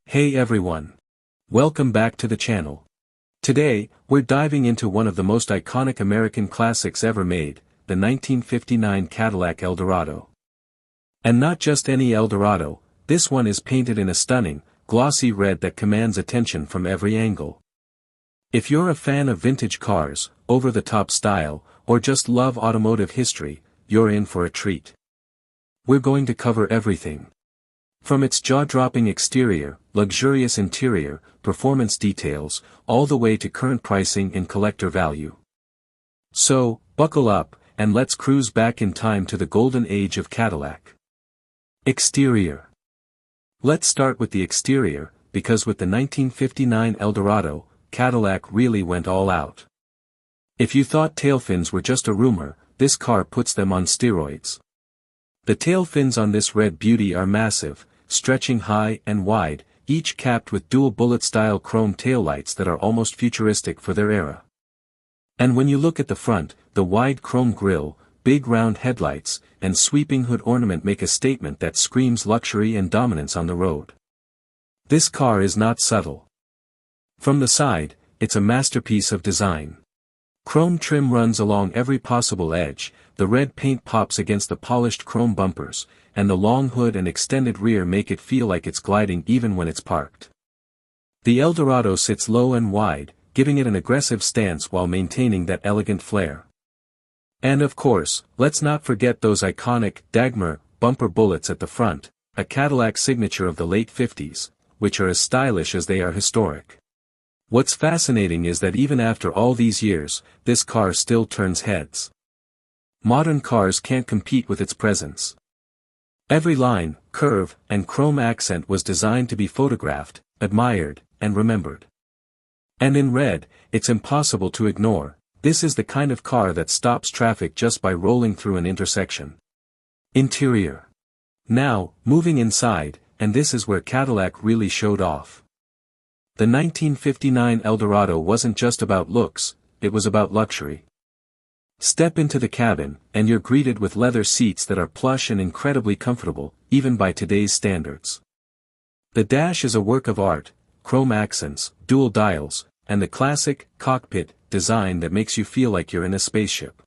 Hey everyone! Welcome back to the channel. Today, we're diving into one of the most iconic American classics ever made, the 1959 Cadillac Eldorado. And not just any Eldorado, this one is painted in a stunning, glossy red that commands attention from every angle. If you're a fan of vintage cars, over-the-top style, or just love automotive history, you're in for a treat. We're going to cover everything. From its jaw-dropping exterior, luxurious interior, performance details, all the way to current pricing and collector value. So, buckle up, and let's cruise back in time to the golden age of Cadillac. Exterior. Let's start with the exterior, because with the 1959 Eldorado, Cadillac really went all out. If you thought tailfins were just a rumor, this car puts them on steroids. The tailfins on this red beauty are massive, stretching high and wide, each capped with dual bullet-style chrome taillights that are almost futuristic for their era. And when you look at the front, the wide chrome grille, big round headlights, and sweeping hood ornament make a statement that screams luxury and dominance on the road. This car is not subtle. From the side, it's a masterpiece of design. Chrome trim runs along every possible edge, the red paint pops against the polished chrome bumpers, and the long hood and extended rear make it feel like it's gliding even when it's parked. The Eldorado sits low and wide, giving it an aggressive stance while maintaining that elegant flair. And of course, let's not forget those iconic Dagmar bumper bullets at the front, a Cadillac signature of the late 50s, which are as stylish as they are historic. What's fascinating is that even after all these years, this car still turns heads. Modern cars can't compete with its presence. Every line, curve, and chrome accent was designed to be photographed, admired, and remembered. And in red, it's impossible to ignore. This is the kind of car that stops traffic just by rolling through an intersection. Interior. Now, moving inside, and this is where Cadillac really showed off. The 1959 Eldorado wasn't just about looks, it was about luxury. Step into the cabin, and you're greeted with leather seats that are plush and incredibly comfortable, even by today's standards. The dash is a work of art, chrome accents, dual dials, and the classic, cockpit, design that makes you feel like you're in a spaceship.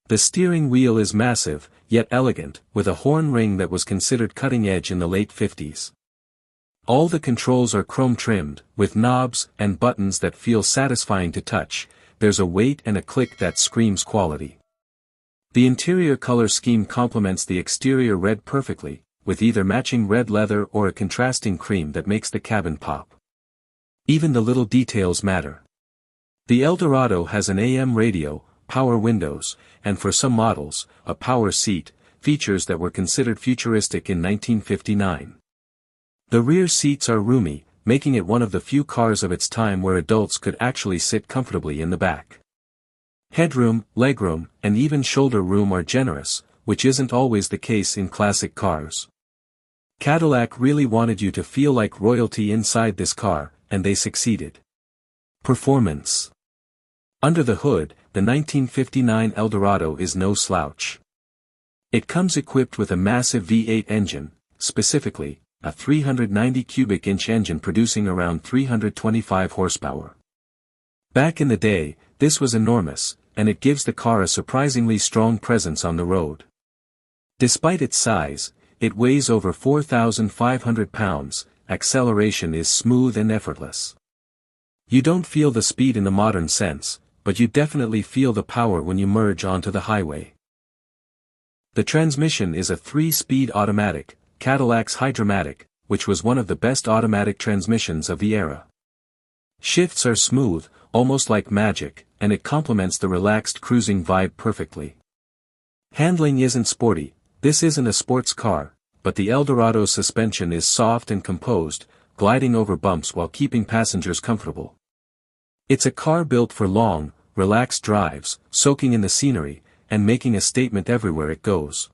The steering wheel is massive, yet elegant, with a horn ring that was considered cutting-edge in the late 50s. All the controls are chrome-trimmed, with knobs and buttons that feel satisfying to touch. There's a weight and a click that screams quality. The interior color scheme complements the exterior red perfectly, with either matching red leather or a contrasting cream that makes the cabin pop. Even the little details matter. The Eldorado has an AM radio, power windows, and for some models, a power seat, features that were considered futuristic in 1959. The rear seats are roomy, making it one of the few cars of its time where adults could actually sit comfortably in the back. Headroom, legroom, and even shoulder room are generous, which isn't always the case in classic cars. Cadillac really wanted you to feel like royalty inside this car, and they succeeded. Performance. Under the hood, the 1959 Eldorado is no slouch. It comes equipped with a massive V8 engine, specifically, a 390 cubic inch engine producing around 325 horsepower. Back in the day, this was enormous, and it gives the car a surprisingly strong presence on the road. Despite its size, it weighs over 4,500 pounds, acceleration is smooth and effortless. You don't feel the speed in the modern sense, but you definitely feel the power when you merge onto the highway. The transmission is a 3-speed automatic, Cadillac's Hydromatic, which was one of the best automatic transmissions of the era. Shifts are smooth, almost like magic, and it complements the relaxed cruising vibe perfectly. Handling isn't sporty. This isn't a sports car, but the Eldorado's suspension is soft and composed, gliding over bumps while keeping passengers comfortable. It's a car built for long, relaxed drives, soaking in the scenery, and making a statement everywhere it goes.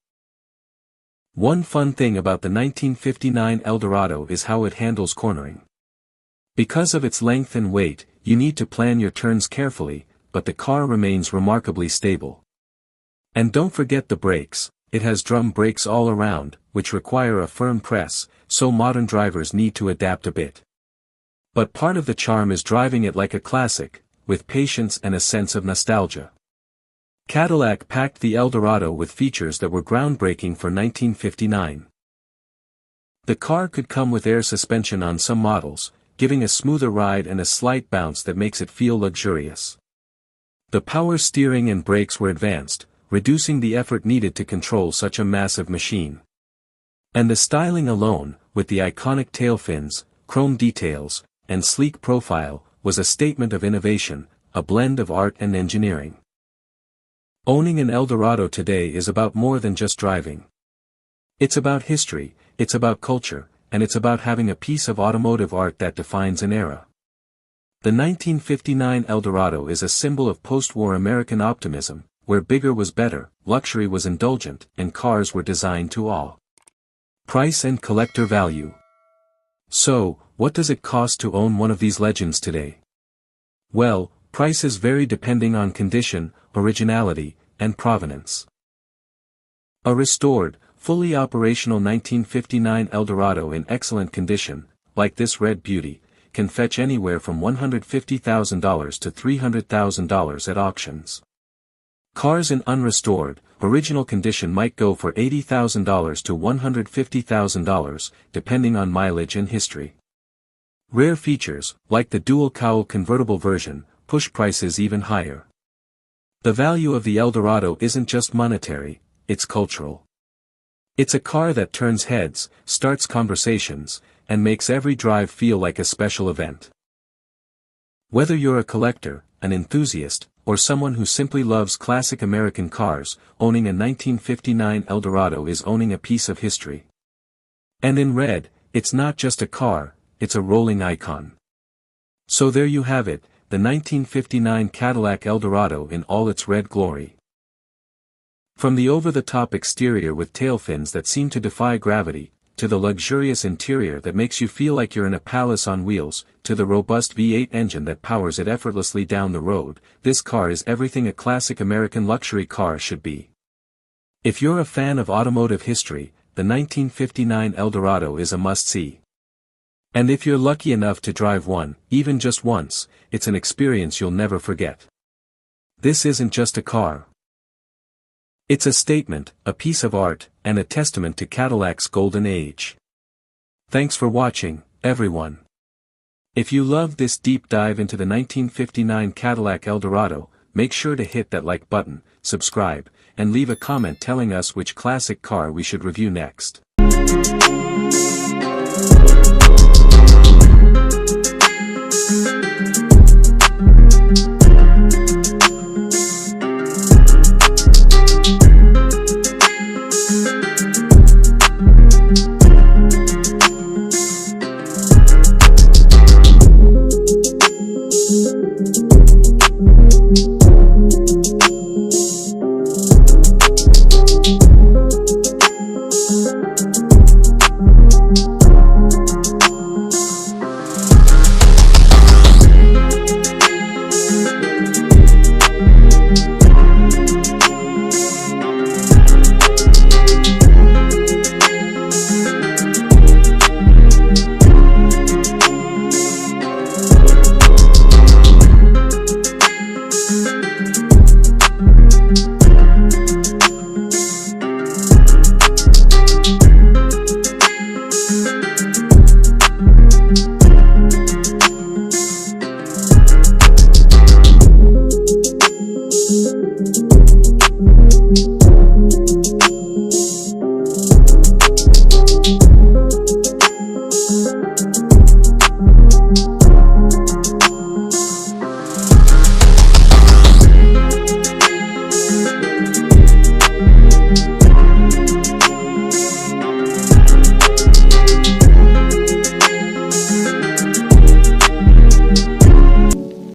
One fun thing about the 1959 Eldorado is how it handles cornering. Because of its length and weight, you need to plan your turns carefully, but the car remains remarkably stable. And don't forget the brakes. It has drum brakes all around, which require a firm press, so modern drivers need to adapt a bit. But part of the charm is driving it like a classic, with patience and a sense of nostalgia. Cadillac packed the Eldorado with features that were groundbreaking for 1959. The car could come with air suspension on some models, giving a smoother ride and a slight bounce that makes it feel luxurious. The power steering and brakes were advanced, reducing the effort needed to control such a massive machine. And the styling alone, with the iconic tailfins, chrome details, and sleek profile, was a statement of innovation, a blend of art and engineering. Owning an Eldorado today is about more than just driving. It's about history, it's about culture, and it's about having a piece of automotive art that defines an era. The 1959 Eldorado is a symbol of post-war American optimism, where bigger was better, luxury was indulgent, and cars were designed to awe. Price and collector value. So, what does it cost to own one of these legends today? Well, prices vary depending on condition, originality, and provenance. A restored, fully operational 1959 Eldorado in excellent condition, like this red beauty, can fetch anywhere from $150,000 to $300,000 at auctions. Cars in unrestored, original condition might go for $80,000 to $150,000, depending on mileage and history. Rare features, like the dual-cowl convertible version, push prices even higher. The value of the Eldorado isn't just monetary, it's cultural. It's a car that turns heads, starts conversations, and makes every drive feel like a special event. Whether you're a collector, an enthusiast, or someone who simply loves classic American cars, owning a 1959 Eldorado is owning a piece of history. And in red, it's not just a car, it's a rolling icon. So there you have it, the 1959 Cadillac Eldorado in all its red glory. From the over-the-top exterior with tailfins that seem to defy gravity, to the luxurious interior that makes you feel like you're in a palace on wheels, to the robust V8 engine that powers it effortlessly down the road, this car is everything a classic American luxury car should be. If you're a fan of automotive history, the 1959 Eldorado is a must-see. And if you're lucky enough to drive one, even just once, it's an experience you'll never forget. This isn't just a car. It's a statement, a piece of art, and a testament to Cadillac's golden age. Thanks for watching, everyone. If you loved this deep dive into the 1959 Cadillac Eldorado, make sure to hit that like button, subscribe, and leave a comment telling us which classic car we should review next.